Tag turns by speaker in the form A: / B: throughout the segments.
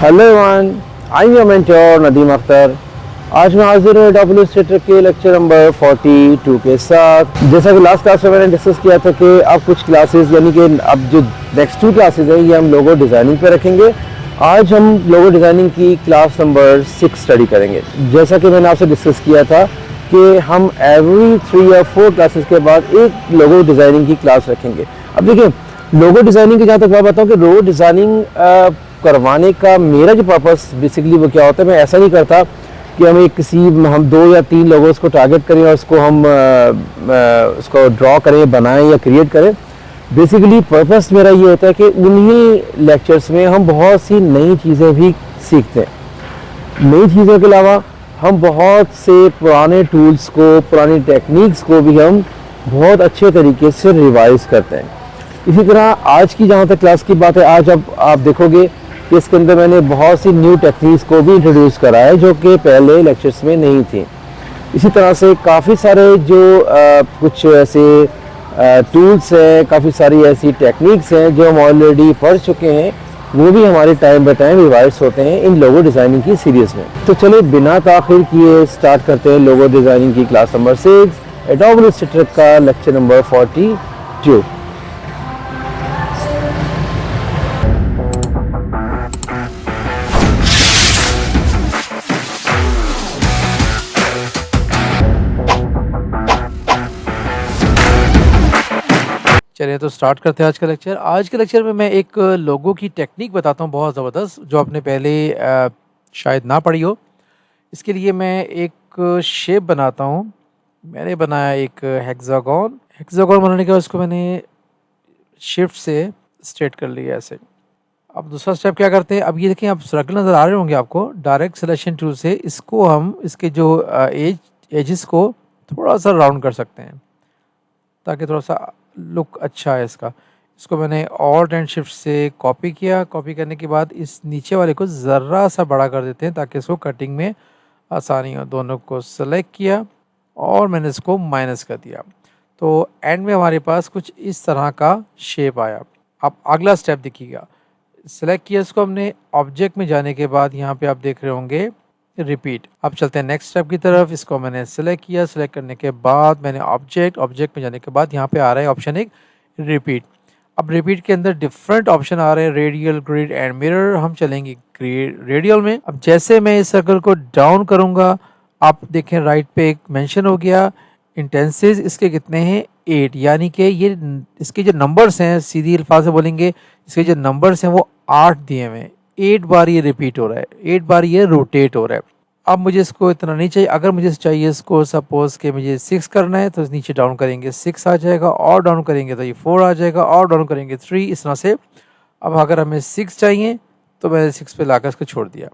A: Hello everyone, I am your mentor Nadeem Akhtar. आज मैं हाजिर हूँ एडोब इलस्ट्रेटर के लेक्चर नंबर 42 के साथ। जैसा कि लास्ट क्लास में मैंने डिस्कस किया था कि अब कुछ क्लासेस यानी कि अब जो नेक्स्ट 2 क्लासेस हैं ये हम लोगो डिज़ाइनिंग पे रखेंगे। आज हम लोगो डिज़ाइनिंग की क्लास नंबर 6 स्टडी करेंगे। जैसा कि मैंने आपसे डिस्कस किया था कि हम एवरी 3 या 4 क्लासेस के बाद एक लोगो डिज़ाइनिंग की क्लास रखेंगे। अब देखिए, लोगो डिज़ाइनिंग की जहाँ तक बात बताऊँ कि लोगो डिज़ाइनिंग करवाने का मेरा जो पर्पस बेसिकली वो क्या होता है, मैं ऐसा नहीं करता कि हम 2 या 3 लोगों को टारगेट करें और उसको हम उसको ड्रॉ करें, बनाएं या क्रिएट करें। बेसिकली पर्पस मेरा ये होता है कि उन्हीं लेक्चर्स में हम बहुत सी नई चीज़ें भी सीखते हैं। नई चीज़ों के अलावा हम बहुत से पुराने टूल्स को, पुरानी टेक्निक्स को भी हम बहुत अच्छे तरीके से रिवाइज करते हैं। इसी तरह आज की जहाँ तक क्लास की बात है, आज अब आप देखोगे कि इसके अंदर मैंने बहुत सी न्यू टेक्निक्स को भी इंट्रोड्यूस करा है जो कि पहले लेक्चर्स में नहीं थी। इसी तरह से काफ़ी सारे जो कुछ ऐसे टूल्स हैं, काफ़ी सारी ऐसी टेक्निक्स हैं जो हम ऑलरेडी पढ़ चुके हैं, वो भी हमारे टाइम बाय टाइम रिवाइज होते हैं इन लोगो डिज़ाइनिंग की सीरीज़ में। तो चलिए बिना ताख़िर किए स्टार्ट करते हैं लोगो डिज़ाइनिंग की क्लास नंबर 6, एडोब इलस्ट्रेटर का लेक्चर नंबर 42।
B: चलिए तो स्टार्ट करते हैं आज का लेक्चर। आज के लेक्चर में मैं एक लोगो की टेक्निक बताता हूँ बहुत ज़बरदस्त, जो आपने पहले शायद ना पढ़ी हो। इसके लिए मैं एक शेप बनाता हूँ। मैंने बनाया एक हेक्सागोन। हेक्सागोन बनाने के बाद उसको मैंने शिफ्ट से स्ट्रेट कर लिया ऐसे। अब दूसरा स्टेप क्या करते हैं, अब ये देखें, अब सर्कल नज़र आ रहे होंगे आपको। डायरेक्ट सिलेक्शन टूल से इसको हम इसके जो एजेस को थोड़ा सा राउंड कर सकते हैं ताकि थोड़ा सा लुक अच्छा है इसका। इसको मैंने ऑल्ट एंड शिफ्ट से कॉपी किया। कॉपी करने के बाद इस नीचे वाले को ज़रा सा बड़ा कर देते हैं ताकि इसको कटिंग में आसानी हो। दोनों को सेलेक्ट किया और मैंने इसको माइनस कर दिया। तो एंड में हमारे पास कुछ इस तरह का शेप आया। अब अगला स्टेप देखिएगा। सेलेक्ट किया इसको हमने। ऑब्जेक्ट में जाने के बाद यहाँ पे आप देख रहे होंगे रिपीट। अब चलते हैं नेक्स्ट स्टेप की तरफ। इसको मैंने सेलेक्ट किया। सेलेक्ट करने के बाद मैंने ऑब्जेक्ट में जाने के बाद यहाँ पे आ रहा है ऑप्शन एक रिपीट। अब रिपीट के अंदर डिफरेंट ऑप्शन आ रहे हैं, रेडियल, ग्रिड एंड मिरर। हम चलेंगे रेडियल में। अब जैसे मैं इस सर्कल को डाउन करूँगा, आप देखें राइट पे एक मेंशन हो गया। इंटेंसिस इसके कितने हैं, 8, यानी कि ये इसके जो नंबर्स हैं, सीधी अल्फाज से बोलेंगे, इसके जो नंबर्स हैं वो 8 दिए हुए हैं। 8 बार ये रिपीट हो रहा है, 8 बार ये रोटेट हो रहा है। अब मुझे इसको इतना नहीं चाहिए। अगर मुझे चाहिए इसको सपोज के मुझे 6 करना है तो नीचे डाउन करेंगे 6 आ जाएगा, और डाउन करेंगे तो ये 4 आ जाएगा, और डाउन करेंगे 3, इस तरह से। अब अगर हमें 6 चाहिए तो मैंने 6 पे लाकर इसको छोड़ दिया।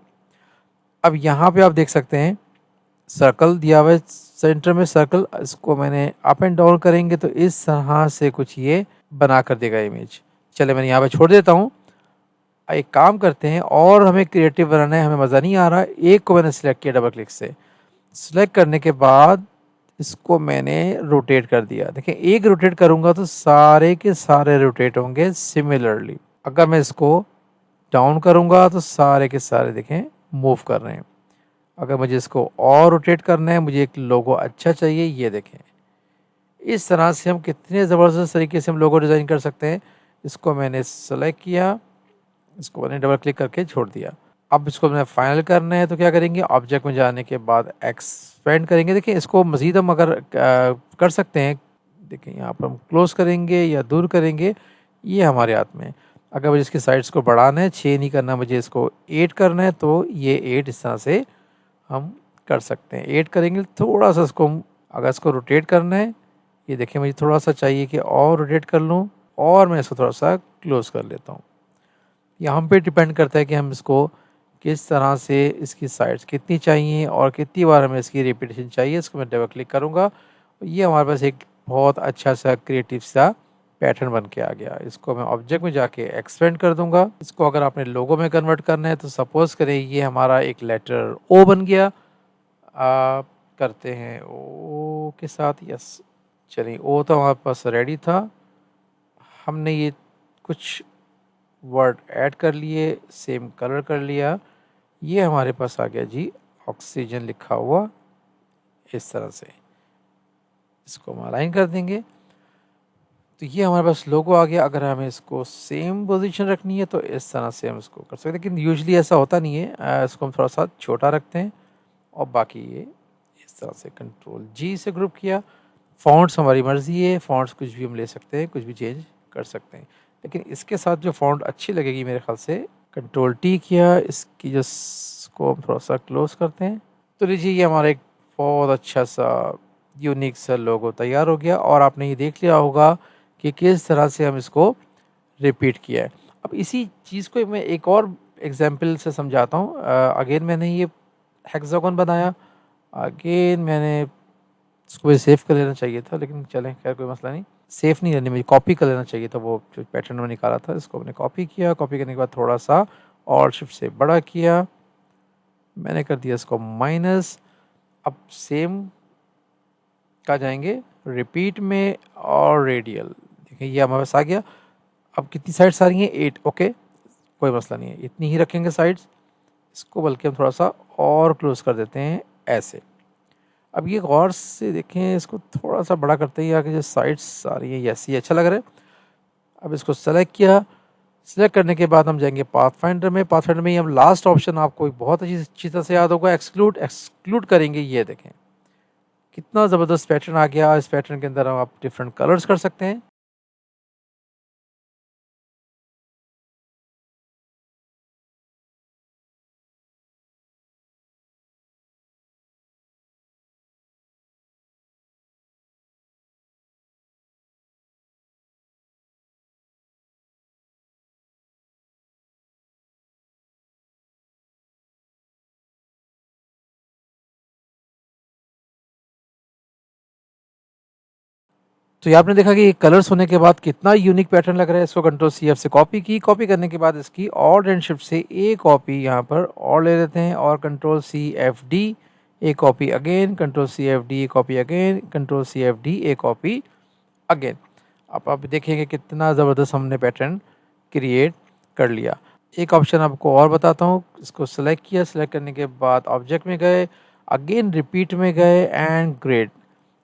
B: अब यहाँ पे आप देख सकते हैं सर्कल दिया हुआ है, सेंटर में सर्कल। इसको मैंने अप एंड डाउन करेंगे तो इस तरह से कुछ ये बना कर देगा इमेज। चले मैंने यहाँ पे छोड़ देता हूँ। एक काम करते हैं, और हमें क्रिएटिव बनाना है, हमें मज़ा नहीं आ रहा। एक को मैंने सिलेक्ट किया डबल क्लिक से। सिलेक्ट करने के बाद इसको मैंने रोटेट कर दिया। देखिए एक रोटेट करूँगा तो सारे के सारे रोटेट होंगे सिमिलरली। अगर मैं इसको डाउन करूँगा तो सारे के सारे देखें मूव कर रहे हैं। अगर मुझे इसको और रोटेट करना है, मुझे एक लोगो अच्छा चाहिए, ये देखें। इस तरह से हम कितने ज़बरदस्त तरीके से हम लोगो डिज़ाइन कर सकते हैं। इसको मैंने सेलेक्ट किया, इसको मैंने डबल क्लिक करके छोड़ दिया। अब इसको मैंने फाइनल करना है तो क्या करेंगे, ऑब्जेक्ट में जाने के बाद एक्सपेंड करेंगे। देखिए इसको मज़ीद हम अगर कर सकते हैं। देखिए यहाँ पर हम क्लोज़ करेंगे या दूर करेंगे, ये हमारे हाथ में है। अगर मुझे इसकी साइड्स को बढ़ाना है, 6 नहीं करना, मुझे इसको 8 करना है, तो ये 8 इस तरह से हम कर सकते हैं। 8 करेंगे थोड़ा सा इसको, अगर इसको रोटेट करना है, ये देखिए मुझे थोड़ा सा चाहिए कि और रोटेट कर लूँ, और मैं इसको थोड़ा सा क्लोज़ कर लेता हूँ। ये हम पे डिपेंड करता है कि हम इसको किस तरह से, इसकी साइड्स कितनी चाहिए और कितनी बार हमें इसकी रिपीटेशन चाहिए। इसको मैं डबल क्लिक करूँगा, ये हमारे पास एक बहुत अच्छा सा क्रिएटिव सा पैटर्न बन के आ गया। इसको मैं ऑब्जेक्ट में जाके एक्सपेंड कर दूंगा। इसको अगर आपने लोगो में कन्वर्ट करना है तो सपोज करें ये हमारा एक लेटर ओ बन गया। करते हैं ओ के साथ, यस। चलिए ओ तो हमारे पास रेडी था। हमने ये कुछ वर्ड ऐड कर लिए, सेम कलर कर लिया। ये हमारे पास आ गया जी ऑक्सीजन लिखा हुआ इस तरह से। इसको हम अलाइन कर देंगे तो ये हमारे पास लोगो आ गया। अगर हमें इसको सेम पोजीशन रखनी है तो इस तरह से हम इसको कर सकते हैं, लेकिन यूजुअली ऐसा होता नहीं है। इसको हम थोड़ा सा छोटा रखते हैं और बाकी ये इस तरह से कंट्रोल जी से ग्रुप किया। फ़ॉन्ट्स हमारी मर्ज़ी है, फ़ॉन्ट्स कुछ भी हम ले सकते हैं, कुछ भी चेंज कर सकते हैं। लेकिन इसके साथ जो फ़ॉन्ट अच्छी लगेगी मेरे ख़्याल से, कंट्रोल टी किया, इसकी जो इसको हम थोड़ा सा क्लोज़ करते हैं। तो लीजिए ये हमारा एक बहुत अच्छा सा यूनिक सा लोगो तैयार हो गया और आपने ये देख लिया होगा कि किस तरह से हम इसको रिपीट किया है। अब इसी चीज़ को मैं एक और एग्ज़ाम्पल से समझाता हूँ। अगेन मैंने ये हेक्सागोन बनाया, अगेन मैंने इसको भी सेव कर लेना चाहिए था, लेकिन चलें खैर कोई मसला नहीं। सेव नहीं करनी, मुझे कॉपी कर लेना चाहिए था वो जो पैटर्न में निकाला था। इसको मैंने कॉपी किया, कॉपी करने के बाद थोड़ा सा और शिफ्ट से बड़ा किया, मैंने कर दिया इसको माइनस। अब सेम कहाँ जाएंगे, रिपीट में और रेडियल। देखिए ये हमारे पास आ गया। अब कितनी साइड्स आ रही हैं, 8। ओके कोई मसला नहीं है, इतनी ही रखेंगे साइड्स। इसको बल्कि हम थोड़ा सा और क्लोज कर देते हैं ऐसे। अब ये गौर से देखें, इसको थोड़ा सा बड़ा करते ही आगे जो साइड्स आ रही है ऐसी अच्छा लग रहा है। अब इसको सेलेक्ट किया, सेलेक्ट करने के बाद हम जाएंगे पाथफाइंडर में। पाथफाइंडर में ही हम लास्ट ऑप्शन आपको बहुत अच्छी तरह से याद होगा, एक्सक्लूड करेंगे। ये देखें कितना ज़बरदस्त पैटर्न आ गया। इस पैटर्न के अंदर हम आप डिफरेंट कलर्स कर सकते हैं। तो ये आपने देखा कि कलर्स होने के बाद कितना यूनिक पैटर्न लग रहा है। इसको कंट्रोल सी एफ से कॉपी की, कॉपी करने के बाद इसकी ऑल्ट एंड शिफ्ट से एक कॉपी यहाँ पर और ले लेते हैं और कंट्रोल सी एफ डी एक copy again, control C F D एक copy again, control C F D एक कॉपी अगेन। अब आप देखेंगे कितना ज़बरदस्त हमने पैटर्न क्रिएट कर लिया। एक ऑप्शन आपको और बताता हूँ। इसको सेलेक्ट किया, सेलेक्ट करने के बाद ऑब्जेक्ट में गए, अगेन रिपीट में गए एंड ग्रिड।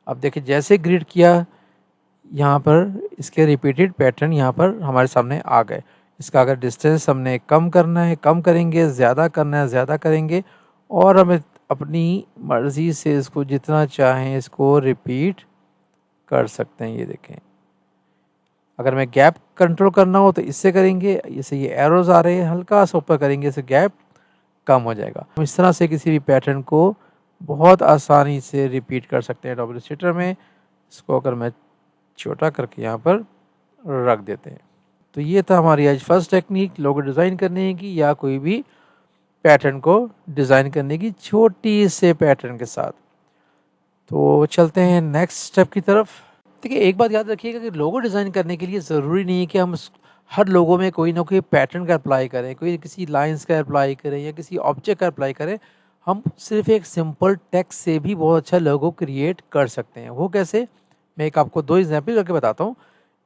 B: अब देखिए जैसे ग्रिड किया यहाँ पर इसके रिपीटेड पैटर्न यहाँ पर हमारे सामने आ गए। इसका अगर डिस्टेंस हमने कम करना है कम करेंगे, ज़्यादा करना है ज़्यादा करेंगे और हमें अपनी मर्ज़ी से इसको जितना चाहें इसको रिपीट कर सकते हैं। ये देखें, अगर मैं गैप कंट्रोल करना हो तो इससे करेंगे, जैसे ये एरोज आ रहे हैं हल्का सा ऊपर करेंगे, इससे गैप कम हो जाएगा। हम इस तरह से किसी भी पैटर्न को बहुत आसानी से रिपीट कर सकते हैं डबल स्टेटर में। इसको अगर मैं छोटा करके यहाँ पर रख देते हैं। तो ये था हमारी आज फर्स्ट टेक्निक लोगो डिज़ाइन करने की या कोई भी पैटर्न को डिज़ाइन करने की, छोटी से पैटर्न के साथ। तो चलते हैं नेक्स्ट स्टेप की तरफ। देखिए एक बात याद रखिएगा कि लोगो डिज़ाइन करने के लिए ज़रूरी नहीं है कि हम हर लोगों में कोई ना कोई पैटर्न का अप्लाई करें, कोई किसी लाइंस का अप्लाई करें या किसी ऑब्जेक्ट का अप्लाई करें। हम सिर्फ एक सिंपल टेक्स्ट से भी बहुत अच्छा लोगो क्रिएट कर सकते हैं। वो कैसे, मैं एक आपको दो एग्जांपल करके बताता हूँ।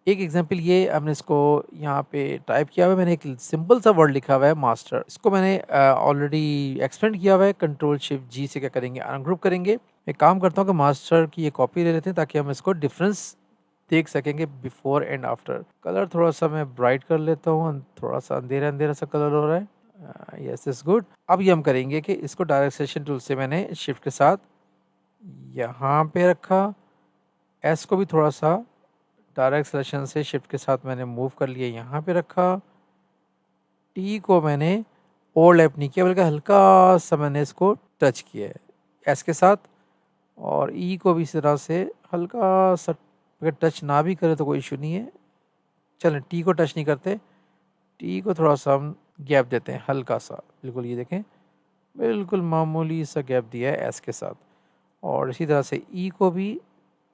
B: एक एग्जांपल ये, हमने इसको यहाँ पे टाइप किया हुआ है, मैंने एक सिंपल सा वर्ड लिखा हुआ है मास्टर। इसको मैंने ऑलरेडी एक्सपेंड किया हुआ है। कंट्रोल शिफ्ट जी से क्या करेंगे, अनग्रुप करेंगे। एक काम करता हूँ कि मास्टर की ये कॉपी ले लेते हैं ताकि हम इसको डिफरेंस देख सकेंगे बिफोर एंड आफ्टर। कलर थोड़ा सा मैं ब्राइट कर लेता हूँ, थोड़ा सा अंधेरा अंधेरा सा कलर हो रहा है। Yes is good. अब ये हम करेंगे कि इसको डायरेक्ट सेलेक्शन टूल से मैंने शिफ्ट के साथ यहाँ पे रखा, एस को भी थोड़ा सा डायरेक्ट सिलेक्शन से शिफ्ट के साथ मैंने मूव कर लिया, यहाँ पे रखा। टी को मैंने ओवरलैप नहीं किया बल्कि हल्का सा मैंने इसको टच किया है एस के साथ, और ई को भी इस तरह से हल्का सा, अगर टच ना भी करे तो कोई इशू नहीं है। चलें टी को टच नहीं करते, टी को थोड़ा सा हम गैप देते हैं हल्का सा, बिल्कुल ये देखें बिल्कुल मामूली सा गैप दिया है एस के साथ। और इसी तरह से ई को भी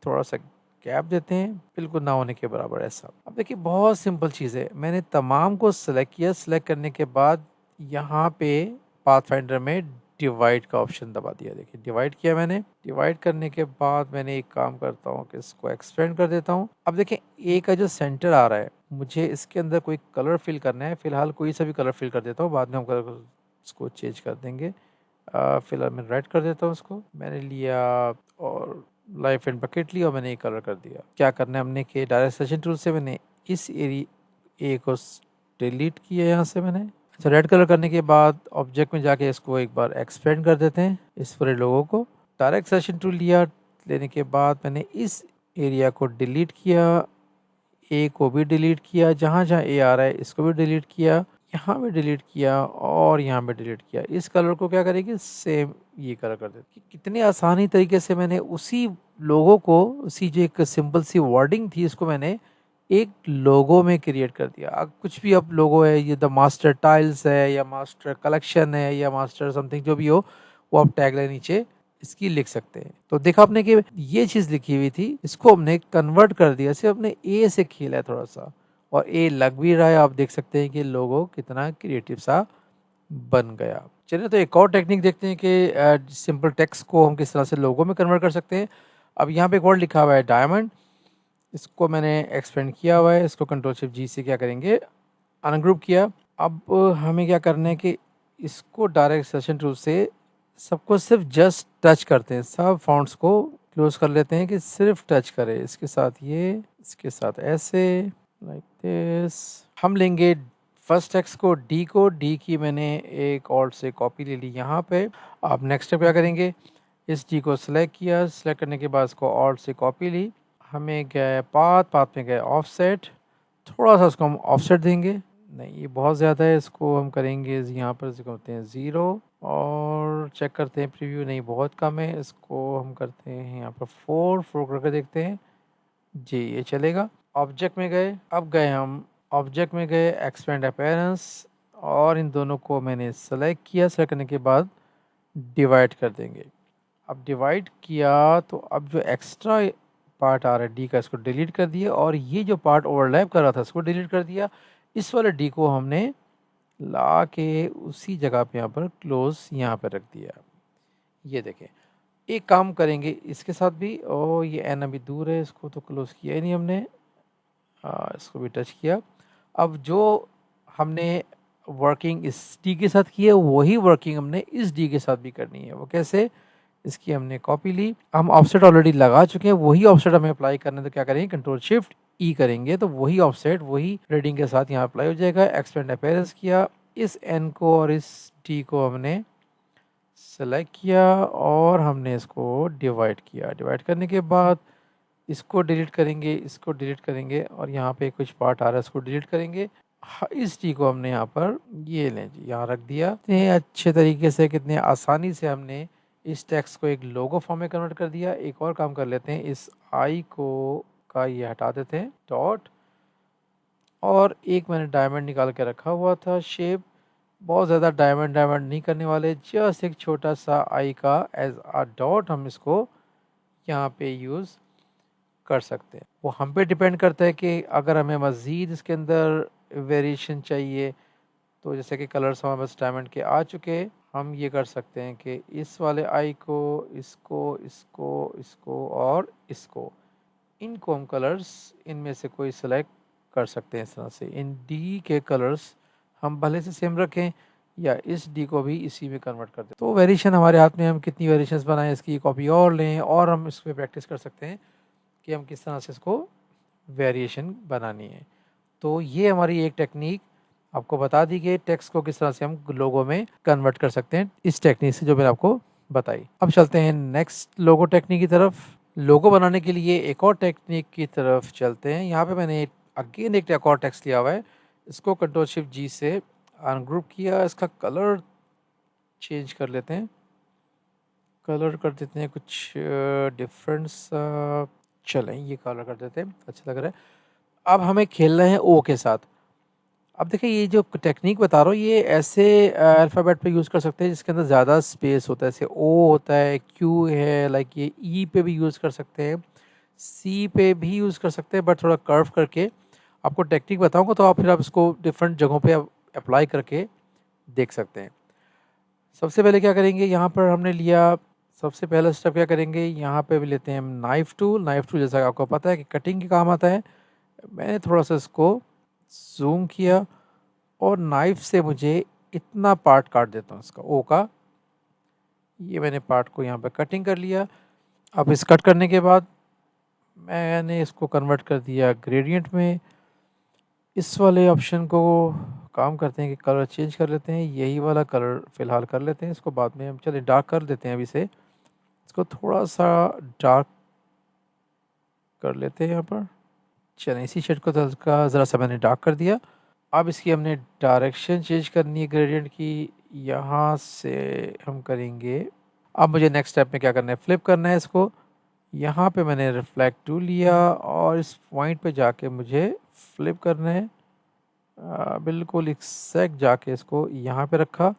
B: थोड़ा सा गैप देते हैं, बिल्कुल ना होने के बराबर ऐसा। अब देखिए बहुत सिंपल चीज़ है, मैंने तमाम को सिलेक्ट किया, सिलेक्ट करने के बाद यहाँ पे पाथफाइंडर में डिवाइड का ऑप्शन दबा दिया। देखिए डिवाइड किया मैंने। डिवाइड करने के बाद मैंने एक काम करता हूँ कि इसको एक्सपेंड कर देता हूँ। अब देखें ए का जो सेंटर आ रहा है, मुझे इसके अंदर कोई कलर फिल करना है। फिलहाल कोई सा भी कलर फिल कर देता हूँ, बाद में हम कलर इसको चेंज कर देंगे। फिलहाल मैं रेड कर देता हूँ इसको। मैंने लिया और लाइफ एंड बकेट लिया और मैंने एक कलर कर दिया। क्या करना है हमने कि डायरेक्ट सेलेक्शन टूल से मैंने इस एरिया ए को डिलीट किया यहाँ से मैंने। अच्छा, रेड कलर करने के बाद ऑब्जेक्ट में जाके इसको एक बार एक्सपेंड कर देते हैं, इस पूरे लोगो को। डायरेक्ट सेलेक्शन टूल लिया, लेने के बाद मैंने इस एरिया को डिलीट किया, ए को भी डिलीट किया, जहाँ जहाँ ए आ रहा है इसको भी डिलीट किया, यहाँ भी डिलीट किया और यहाँ भी डिलीट किया। इस कलर को क्या करेंगे, सेम ये कलर कर देते। कितने आसानी तरीके से मैंने उसी लोगो को, उसी जो एक सिंपल सी वर्डिंग थी, इसको मैंने एक लोगो में क्रिएट कर दिया। अब कुछ भी अब लोगो है, ये द मास्टर टाइल्स है या मास्टर कलेक्शन है या मास्टर समथिंग जो भी हो, वो आप टैगलाइन नीचे इसकी लिख सकते हैं। तो देखा आपने कि ये चीज़ लिखी हुई थी, इसको हमने कन्वर्ट कर दिया। सिर्फ हमने ए से खेला है थोड़ा सा, और ए लग भी रहा है। आप देख सकते हैं कि लोगो कितना क्रिएटिव सा बन गया। चलिए तो एक और टेक्निक देखते हैं कि सिंपल टेक्स्ट को हम किस तरह से लोगो में कन्वर्ट कर सकते हैं। अब यहाँ पे एक वर्ड लिखा हुआ है डायमंड, इसको मैंने एक्सपेंड किया हुआ है। इसको कंट्रोल शिफ्ट जी से क्या करेंगे, अनग्रुप किया। अब हमें क्या करना है कि इसको डायरेक्ट सेलेक्शन टूल से सबको सिर्फ जस्ट टच करते हैं। सब फॉन्ट्स को क्लोज कर लेते हैं कि सिर्फ टच करे। इसके साथ ये, इसके साथ ऐसे, लाइक दिस। हम लेंगे फर्स्ट टेक्स्ट को, डी की मैंने एक ऑल्ट से कॉपी ले ली यहाँ पे। अब नेक्स्ट स्टेप क्या करेंगे, इस डी को सिलेक्ट किया, सिलेक्ट करने के बाद इसको ऑल्ट से कॉपी ली। हमें गए पाथ में गए ऑफसेट, थोड़ा सा इसको हम ऑफसेट देंगे। नहीं, ये बहुत ज़्यादा है, इसको हम करेंगे यहाँ पर इसको करते हैं 0 और चेक करते हैं प्रीव्यू। नहीं, बहुत कम है, इसको हम करते हैं यहाँ पर 4 करके देखते हैं जी, ये चलेगा। ऑब्जेक्ट में गए, अब गए हम ऑब्जेक्ट में गए एक्सपेंड अपीयरेंस, और इन दोनों को मैंने सेलेक्ट किया। सेलेक्ट करने के बाद डिवाइड कर देंगे। अब डिवाइड किया तो अब जो एक्स्ट्रा पार्ट आ रहा है डी का, इसको डिलीट कर दिया, और ये जो पार्ट ओवरलैप कर रहा था इसको डिलीट कर दिया। इस वाले डी को हमने ला के उसी जगह पे यहाँ पर क्लोज यहाँ पर रख दिया। ये देखें, एक काम करेंगे इसके साथ भी। ओ, ये एन अभी दूर है, इसको तो क्लोज किया ही नहीं हमने। इसको भी टच किया। अब जो हमने वर्किंग इस डी के साथ की है, वही वर्किंग हमने इस डी के साथ भी करनी है। वो कैसे, इसकी हमने कॉपी ली। हम ऑफसेट ऑलरेडी लगा चुके हैं, वही ऑफसेट हमें अप्लाई करना है। तो क्या करेंगे, कंट्रोल शिफ्ट ई करेंगे तो वही ऑफसेट वही रीडिंग के साथ यहाँ अप्लाई हो जाएगा। एक्सपेंड अपीयरेंस किया, इस एन को और इस डी को हमने सेलेक्ट किया और हमने इसको डिवाइड किया। डिवाइड करने के बाद इसको डिलीट करेंगे, इसको डिलीट करेंगे, और यहाँ पे कुछ पार्ट आ रहा है इसको डिलीट करेंगे। इस टी को हमने यहाँ पर ये लें जी, यहाँ रख दिया। इतने अच्छे तरीके से, कितने आसानी से हमने इस टेक्स्ट को एक लोगो फॉर्म में कन्वर्ट कर दिया। एक और काम कर लेते हैं, इस आई को का ये हटा देते हैं, डॉट, और एक मैंने डायमंड निकाल के रखा हुआ था शेप। बहुत ज़्यादा डायमंड नहीं करने वाले, जस्ट एक छोटा सा आई का एज अ डॉट हम इसको यहाँ पे यूज़ कर सकते हैं। वो हम पे डिपेंड करता है कि अगर हमें मज़ीद इसके अंदर वेरिएशन चाहिए, तो जैसे कि कलर्स हमारे पास डायमंड के आ चुके, हम ये कर सकते हैं कि इस वाले आई को, इसको इसको इसको और इसको, इनको हम कलर्स इनमें से कोई सिलेक्ट कर सकते हैं। इस तरह से इन डी के कलर्स हम भले से सेम रखें या इस डी को भी इसी में कन्वर्ट कर दें। तो वेरिएशन हमारे हाथ में, हम कितनी वेरिएशंस बनाएं, इसकी कॉपी और लें, और हम इस पर प्रैक्टिस कर सकते हैं कि हम किस तरह से इसको वेरिएशन बनानी है। तो ये हमारी एक टेक्निक आपको बता दी कि टेक्स्ट को किस तरह से हम लोगो में कन्वर्ट कर सकते हैं, इस टेक्निक से जो मैंने आपको बताई। अब चलते हैं नेक्स्ट लोगो टेक्निक की तरफ। लोगो बनाने के लिए एक और टेक्निक की तरफ चलते हैं। यहाँ पे मैंने अगेन एक और टेक्स्ट लिया हुआ है, इसको कंट्रोल शिफ्ट जी से अनग्रुप किया। इसका कलर चेंज कर लेते हैं, कलर कर देते हैं कुछ डिफरेंट सा। चलें, ये कलर कर देते हैं, अच्छा लग रहा है। अब हमें खेलना है ओ के साथ। अब देखिए, ये जो टेक्निक बता रहा हूँ, ये ऐसे अल्फ़ाबेट पे यूज़ कर सकते हैं जिसके अंदर ज़्यादा स्पेस होता है। जैसे ओ होता है, क्यू है, लाइक ये ई पे भी यूज़ कर सकते हैं, सी पे भी यूज़ कर सकते हैं, बट थोड़ा कर्व करके। आपको टेक्निक बताऊँगा तो आप फिर आप इसको डिफरेंट जगहों पे आप अप्लाई करके देख सकते हैं। सबसे पहले क्या करेंगे, यहाँ पर हमने लिया, सबसे पहला स्टेप क्या करेंगे, यहाँ पे भी लेते हैं हम नाइफ़ टूल। नाइफ़ टूल जैसा कि आपको पता है कि कटिंग के काम आता है। मैंने थोड़ा-सा इसको ज़ूम किया और नाइफ़ से मुझे इतना पार्ट काट देता हूँ इसका ओ का। ये मैंने पार्ट को यहाँ पे कटिंग कर लिया। अब इस कट करने के बाद मैंने इसको कन्वर्ट कर दिया ग्रेडिएंट में। इस वाले ऑप्शन को काम करते हैं कि कलर चेंज कर लेते हैं। यही वाला कलर फ़िलहाल कर लेते हैं, इसको बाद में हम चलिए डार्क कर देते हैं अभी से। इसको थोड़ा-सा डार्क कर लेते हैं यहाँ पर। चलें, इसी शेड को हल्का ज़रा-सा मैंने डार्क कर दिया। अब इसकी हमने डायरेक्शन चेंज करनी है ग्रेडिएंट की, यहाँ से हम करेंगे। अब मुझे नेक्स्ट स्टेप में क्या करना है, फ्लिप करना है इसको। यहाँ पे मैंने रिफ्लेक्ट टूल लिया और इस पॉइंट पे जाके मुझे फ्लिप करना है। बिल्कुल एग्ज़ैक्ट जाके इसको यहाँ पे रखा।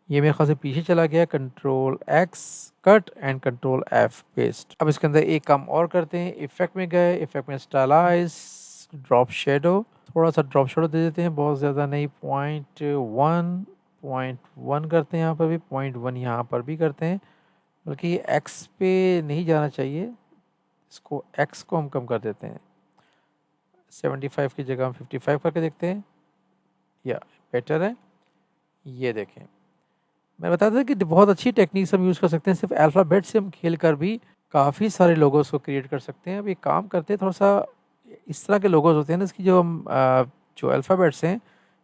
B: ये मेरे ख़्याल से पीछे चला गया। Control x cut and control F paste. अब इसके अंदर एक काम और करते हैं, इफ़ेक्ट में गए, इफ़ेक्ट में स्टाइलाइज़, ड्रॉप शेडो, थोड़ा-सा ड्रॉप शेडो दे देते हैं, बहुत ज़्यादा नहीं, 0.1 करते हैं यहाँ पर भी, 0.1 यहाँ पर भी करते हैं। बल्कि ये एक्स पे नहीं जाना चाहिए, इसको एक्स को हम कम कर देते हैं। 75 की जगह हम 55 करके देखते हैं, या बेटर है। ये देखें, मैं बताया था कि बहुत अच्छी टेक्निक्स हम यूज़ कर सकते हैं। सिर्फ अल्फ़ाबेट से हम खेल कर भी काफ़ी सारे लोगोस को क्रिएट कर सकते हैं। अब एक काम करते हैं, थोड़ा-सा इस तरह के लोगोस होते हैं ना, इसकी जो हम जो अल्फ़ाबेट्स हैं,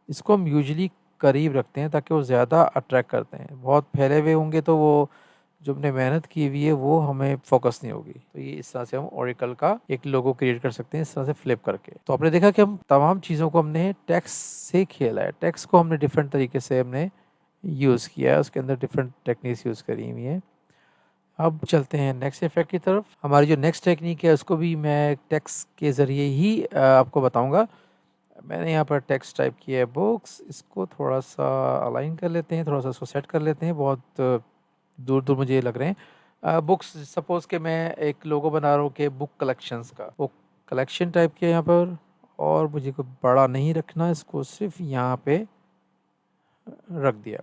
B: इसको हम यूजुअली करीब रखते हैं ताकि वो ज़्यादा अट्रैक्ट करते हैं। बहुत फैले हुए होंगे तो वो जो हमने मेहनत की हुई है वो हमें फ़ोकस नहीं होगी। तो ये इस तरह से हम ओरेकल का एक लोगो क्रिएट कर सकते हैं, इस तरह से फ्लिप करके। तो आपने देखा कि हम तमाम चीज़ों को हमने टेक्स्ट से खेला है। टेक्स्ट को हमने डिफरेंट तरीके से हमने यूज़ किया है, उसके अंदर डिफरेंट टेक्निक्स यूज़ करी हुई हैं। अब चलते हैं नेक्स्ट इफ़ेक्ट की तरफ। हमारी जो नेक्स्ट टेक्निक है उसको भी मैं टेक्स्ट के ज़रिए ही आपको बताऊँगा। मैंने यहाँ पर टेक्स्ट टाइप किया है बुक्स, इसको थोड़ा-सा अलाइन कर लेते हैं, थोड़ा-सा इसको सेट कर लेते हैं, बहुत दूर-दूर मुझे ये लग रहे हैं। बुक्स सपोज़ कि मैं एक लोगो बना रहा हूँ कि बुक कलेक्शंस का, बुक कलेक्शन टाइप किया यहाँ पर, और मुझे कोई बड़ा नहीं रखना, इसको सिर्फ़ यहाँ पे रख दिया।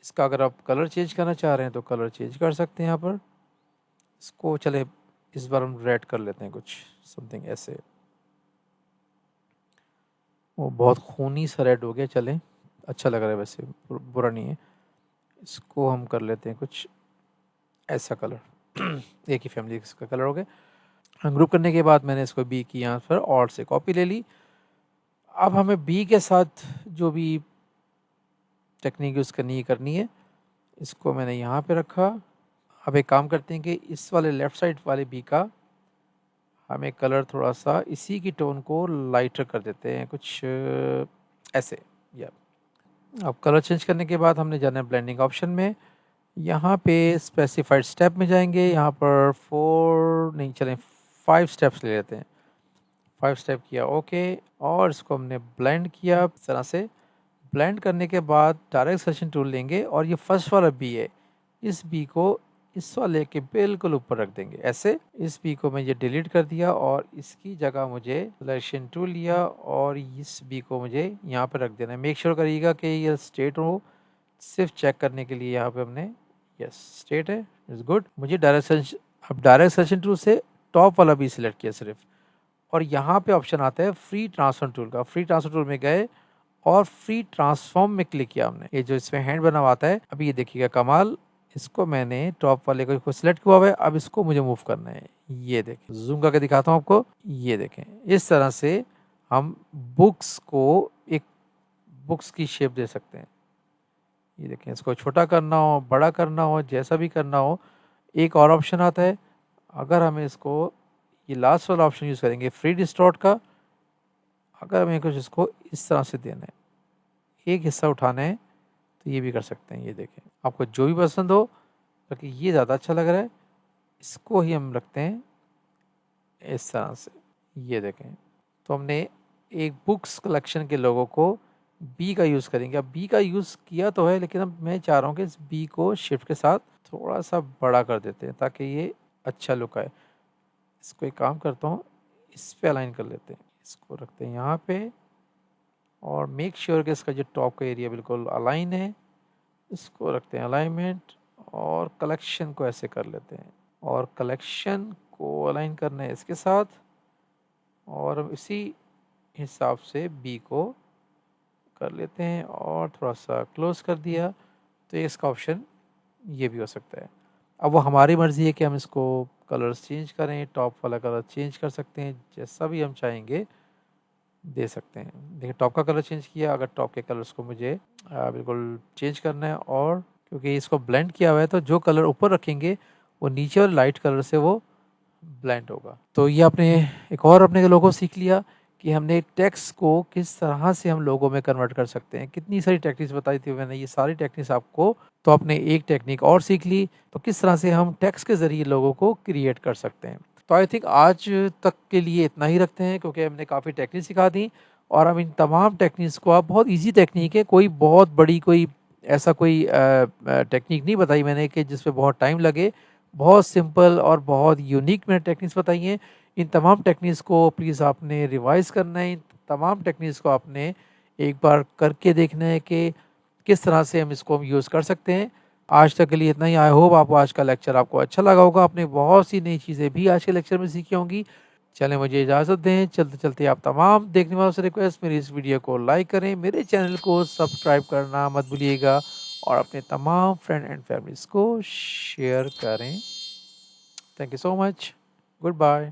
B: इसका अगर आप कलर चेंज करना चाह रहे हैं तो कलर चेंज कर सकते हैं यहाँ पर। इसको चले इस बार हम रेड कर लेते हैं, कुछ समथिंग ऐसे। वो बहुत खूनी सा रेड हो गया, चलें, अच्छा लग रहा है वैसे, बुरा नहीं है। इसको हम कर लेते हैं कुछ ऐसा कलर। एक ही फैमिली का कलर हो गया। अनग्रुप करने के बाद मैंने इसको बी की यहाँ पर और से कॉपी ले ली। अब हमें बी के साथ जो भी टेक्निक यूज़ करनी है, इसको मैंने यहाँ पे रखा। अब एक काम करते हैं कि इस वाले लेफ़्ट साइड वाले बी का हमें कलर थोड़ा-सा इसी की टोन को लाइटर कर देते हैं, कुछ ऐसे, या अब कलर चेंज करने के बाद हमने जाना है ब्लेंडिंग ऑप्शन में। यहाँ पे स्पेसिफाइड स्टेप में जाएँगे, यहाँ पर 4 नहीं, चलें 5 स्टेप्स ले लेते हैं। 5 स्टेप किया ओके, और इसको हमने ब्लेंड किया इस तरह से। ब्लेंड करने के बाद डायरेक्ट सिलेक्शन टूल लेंगे और ये फर्स्ट वाला बी है, इस बी को इस वाले के बिल्कुल ऊपर रख देंगे ऐसे। इस बी को मैं ये डिलीट कर दिया और इसकी जगह मुझे सिलेक्शन टूल लिया और इस बी को मुझे यहाँ पर रख देना है। मेक श्योर करिएगा कि ये स्ट्रेट हो, सिर्फ चेक करने के लिए यहाँ पे हमने, यस स्ट्रेट है, इज़ गुड। मुझे अब डायरेक्ट सिलेक्शन टूल से टॉप वाला बी सिलेक्ट किया सिर्फ, और यहाँ पे ऑप्शन आता है फ्री ट्रांसफॉर्म टूल का। फ्री ट्रांसफॉर्म टूल में गए और फ्री ट्रांसफॉर्म में क्लिक किया हमने। ये जो इसमें हैंड बना हुआ आता है, अभी ये देखिएगा कमाल, इसको मैंने टॉप वाले को सिलेक्ट किया हुआ है, अब इसको मुझे मूव करना है। ये देखें, जूम करके दिखाता हूँ आपको, ये देखें, इस तरह से हम बुक्स को एक बुक्स की शेप दे सकते हैं। ये देखें, इसको छोटा करना हो, बड़ा करना हो, जैसा भी करना हो। एक और ऑप्शन आता है, अगर हमें इसको, ये लास्ट वाला ऑप्शन यूज़ करेंगे फ्री डिस्टॉर्ट का। अगर हमें कुछ इसको इस तरह से देना है, एक हिस्सा उठाना है, तो ये भी कर सकते हैं। ये देखें, आपको जो भी पसंद हो, बाकी ये ज़्यादा अच्छा लग रहा है, इसको ही हम रखते हैं इस तरह से। ये देखें, तो हमने एक बुक्स कलेक्शन के लोगों को बी का यूज़ करेंगे। अब बी का यूज़ किया तो है, लेकिन अब मैं चाह रहा हूँ कि इस बी को शिफ्ट के साथ थोड़ा सा बड़ा कर देते हैं ताकि ये अच्छा लुक आए। इसको एक काम करता हूँ, इस पे अलाइन कर लेते हैं, इसको रखते हैं यहाँ पे, और मेक श्योर कि इसका जो टॉप का एरिया बिल्कुल अलाइन है। इसको रखते हैं अलाइनमेंट और कलेक्शन को ऐसे कर लेते हैं और कलेक्शन को अलाइन करना है इसके साथ और हम इसी हिसाब से बी को कर लेते हैं और थोड़ा सा क्लोज कर दिया। तो इसका ऑप्शन ये भी हो सकता है। अब वो हमारी मर्ज़ी है कि हम इसको कलर्स चेंज करें, टॉप वाला कलर चेंज कर सकते हैं, जैसा भी हम चाहेंगे दे सकते हैं। देखिए टॉप का कलर चेंज किया, अगर टॉप के कलर्स को मुझे बिल्कुल चेंज करना है और क्योंकि इसको ब्लेंड किया हुआ है तो जो कलर ऊपर रखेंगे वो नीचे वाले लाइट कलर से वो ब्लेंड होगा। तो ये आपने एक और अपने लोगों सीख लिया कि हमने टेक्स्ट को किस तरह से हम लोगों में कन्वर्ट कर सकते हैं। कितनी सारी टेक्निक्स बताई थी मैंने, ये सारी टेक्निक्स आपको, तो आपने एक टेक्निक और सीख ली तो किस तरह से हम टेक्स्ट के ज़रिए लोगों को क्रिएट कर सकते हैं। तो आई थिंक आज तक के लिए इतना ही रखते हैं क्योंकि हमने काफ़ी टेक्निक सिखा दी और हम इन तमाम टेक्निक्स को, आप बहुत ईजी टेक्निक है, कोई बहुत बड़ी कोई ऐसा कोई टेक्निक नहीं बताई मैंने कि जिस पे बहुत टाइम लगे। बहुत सिंपल और बहुत यूनिक मैंने टेक्निक्स बताई हैं। इन तमाम टेक्निक्स को प्लीज़ आपने रिवाइज़ करना है। इन तमाम टेक्निक्स को आपने एक बार करके देखना है कि किस तरह से हम इसको हम यूज़ कर सकते हैं। आज तक के लिए इतना ही। आई होप आपको आज का लेक्चर आपको अच्छा लगा होगा। आपने बहुत सी नई चीज़ें भी आज के लेक्चर में सीखी होंगी। चलें मुझे इजाज़त दें। चलते-चलते आप तमाम देखने वालों से रिक्वेस्ट, मेरी इस वीडियो को लाइक करें, मेरे चैनल को सब्सक्राइब करना मत भूलिएगा और अपने तमाम फ्रेंड एंड फैमिलीज़ को शेयर करें। Thank you so much. Goodbye.